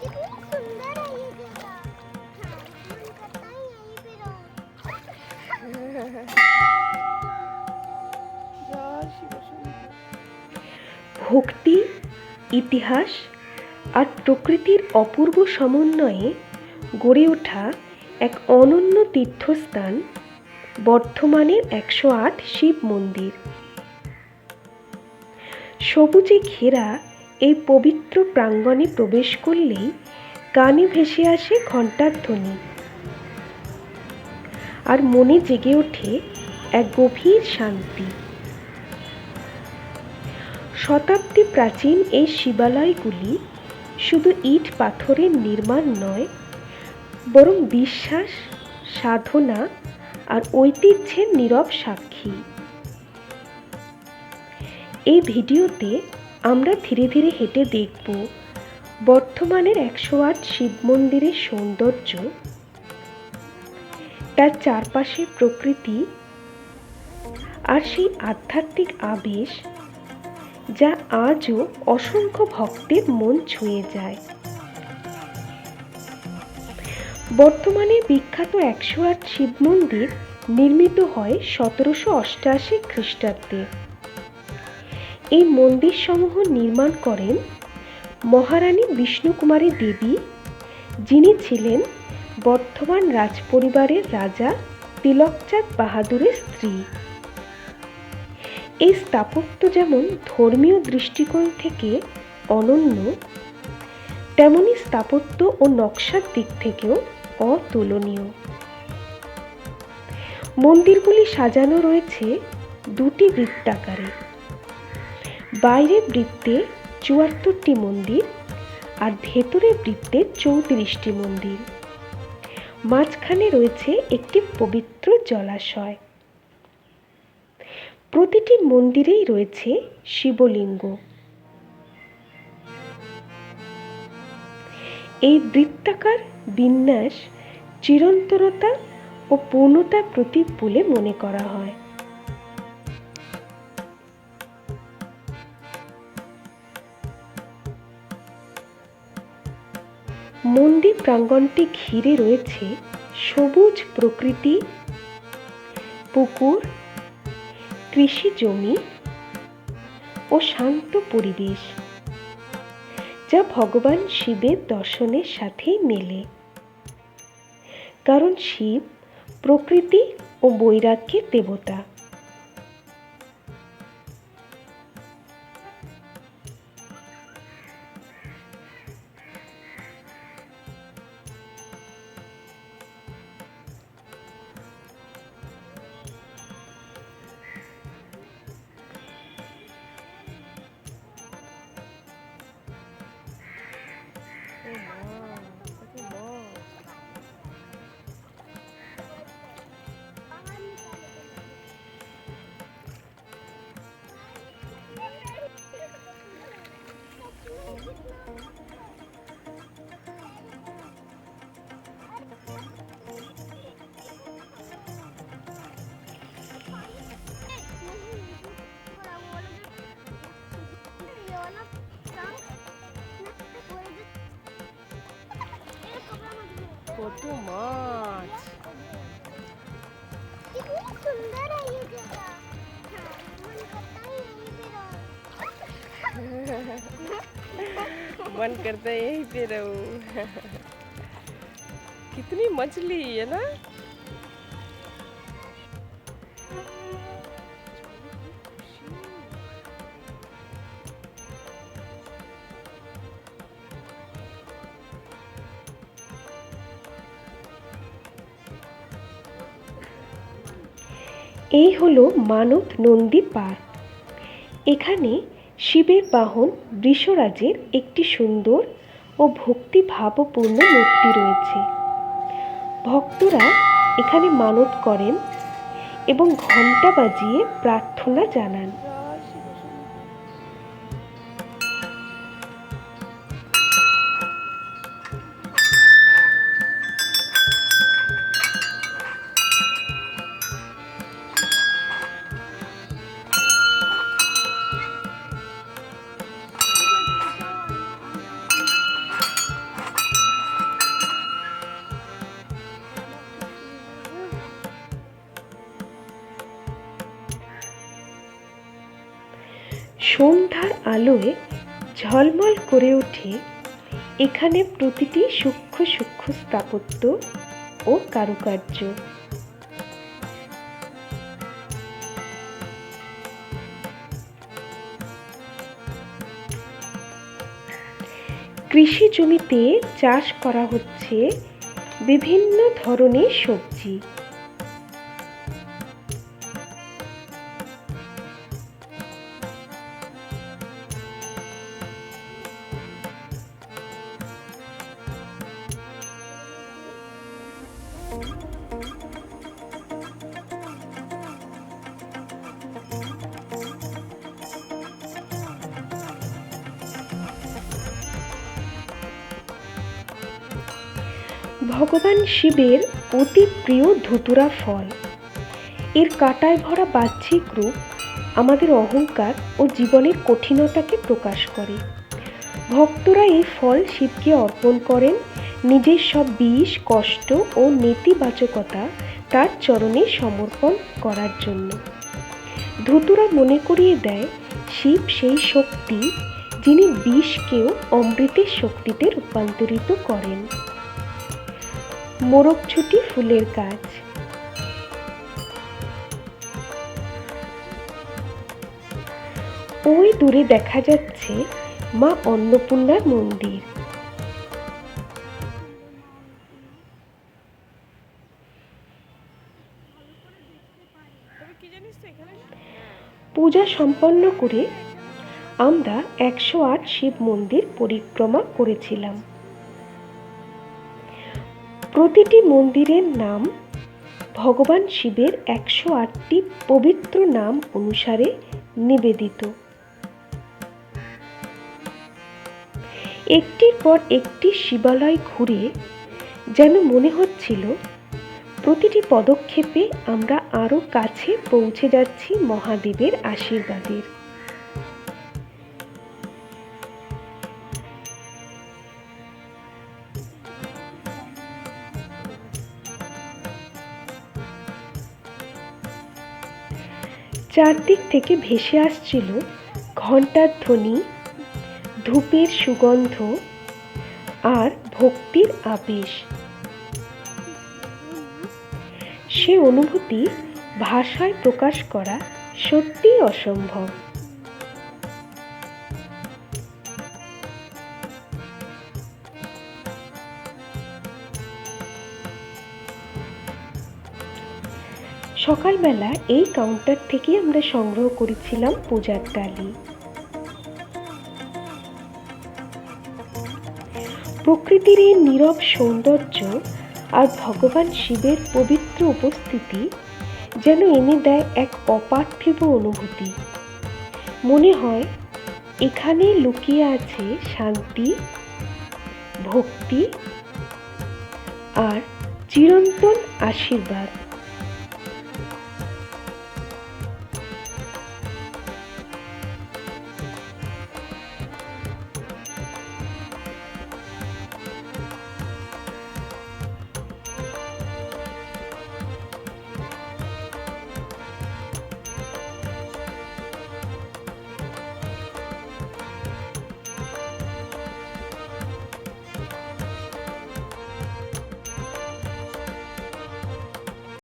कितनी सुंदर है ये जगह। हाँ, मन करता है यहीं पे रहूं। ভক্তি, ইতিহাস আর প্রকৃতির অপূর্ব সমন্বয়ে গড়ে ওঠা এক অনন্য তীর্থস্থান বর্ধমানের ১০৮ শিব মন্দির। সবুজে ঘেরা এই পবিত্র প্রাঙ্গণে প্রবেশ করলেই কানে ভেসে আসে ঘণ্টার ধ্বনি, আর মনে জেগে ওঠে এক গভীর শান্তি। শতাব্দী প্রাচীন এই শিবালয়গুলি শুধু ইট পাথরের নির্মাণ নয়, বরং বিশ্বাস, সাধনা আর ঐতিহ্যের নীরব সাক্ষী। এই ভিডিওতে আমরা ধীরে ধীরে হেঁটে দেখব বর্ধমানের ১০৮ শিব মন্দিরের সৌন্দর্য, তার চারপাশের প্রকৃতি আর সেই আধ্যাত্মিক আবেশ যা আজও অসংখ্য ভক্তের মন ছুঁয়ে যায়। বর্তমানে বিখ্যাত ১০৮ শিব মন্দির নির্মিত হয় ১৭৮৮ খ্রিস্টাব্দে। এই মন্দির সমূহ নির্মাণ করেন মহারানী বিষ্ণুকুমারী দেবী, যিনি ছিলেন বর্ধমান রাজপরিবারের রাজা তিলকচাঁদ বাহাদুরের স্ত্রী। এই স্থাপত্য যেমন ধর্মীয় দৃষ্টিকোণ থেকে অনন্য, তেমনি স্থাপত্য ও নকশার দিক থেকেও অতুলনীয়। মন্দিরগুলি সাজানো রয়েছে দুটি বৃত্তাকারে। বাইরের বৃত্তে ৭৪টি মন্দির আর ভেতরের বৃত্তে ৩৪টি মন্দির। মাঝখানে রয়েছে একটি পবিত্র জলাশয়। প্রতিটি মন্দিরেই রয়েছে শিবলিঙ্গ। এই বৃত্তাকার বিন্যাস চিরন্তরতা ও পূর্ণতার প্রতীক বলে মনে করা হয়। মন্দির প্রাঙ্গণটি ঘিরে রয়েছে সবুজ প্রকৃতি, পুকুর, কৃষি জমি ও শান্ত পরিবেশ, যা ভগবান শিবের দর্শনের সাথেই মেলে। কারণ শিব প্রকৃতি ও বৈরাগ্যের দেবতা। কত মাছ! कितनी सुंदर है ये जगह। हाँ, मन करता है यहीं पे रहूं। मन करता है यहीं पे रहूं। कितनी मछली है ना। এই হলো মানত নন্দী পার্ক। এখানে শিবের বাহন বৃষরাজের একটি সুন্দর ও ভক্তিভাবপূর্ণ মূর্তি রয়েছে। ভক্তরা এখানে মানত করেন এবং ঘণ্টা বাজিয়ে প্রার্থনা জানান। সন্ধ্যার আলোয় ঝলমল করে ওঠে এখানে প্রতিটি সূক্ষ্ম সূক্ষ্ম স্থাপত্য ও কারুকার্য। কৃষি জমিতে চাষ করা হচ্ছে বিভিন্ন ধরনের সবজি। ভগবান শিবের অতি প্রিয় ধুতুরা ফল। এর কাঁটায় ভরা বাহ্যিক রূপ আমাদের অহংকার ও জীবনের কঠিনতাকে প্রকাশ করে। ভক্তরা এই ফল শিবকে অর্পণ করেন নিজের সব বিষ, কষ্ট ও নেতিবাচকতা তার চরণে সমর্পণ করার জন্য। ধুতুরা মনে করিয়ে দেয় শিব সেই শক্তি যিনি বিষকেও অমৃতের শক্তিতে রূপান্তরিত করেন। মোরগছুটি ফুলের গাছ। ওই দূরে দেখা যাচ্ছে মা অন্নপূর্ণার মন্দির। পূজা সম্পন্ন করে আমরা 108 শিব মন্দির পরিক্রমা করেছিলাম। প্রতিটি মন্দিরের নাম ভগবান শিবের 108টি পবিত্র নাম অনুসারে নিবেদিত। একটির পর একটি শিবালয় ঘুরে যেন মনে হচ্ছিল প্রতিটি পদক্ষেপে আমরা আরো কাছে পৌঁছে যাচ্ছি মহাদেবের আশীর্বাদের। চারদিক থেকে ভেসে আসছিল ঘণ্টার ধ্বনি, ধূপের সুগন্ধ আর ভক্তির আবেশ। সে অনুভূতি ভাষায় প্রকাশ করা সত্যিই অসম্ভব। সকালবেলা এই কাউন্টার থেকে আমরা সংগ্রহ করেছিলাম পূজার ডালি। প্রকৃতির এই নীরব সৌন্দর্য আর ভগবান শিবের পবিত্র উপস্থিতি যেন এনে দেয় এক অপার্থিব অনুভূতি। মনে হয় এখানে লুকিয়ে আছে শান্তি, ভক্তি আর চিরন্তন আশীর্বাদ।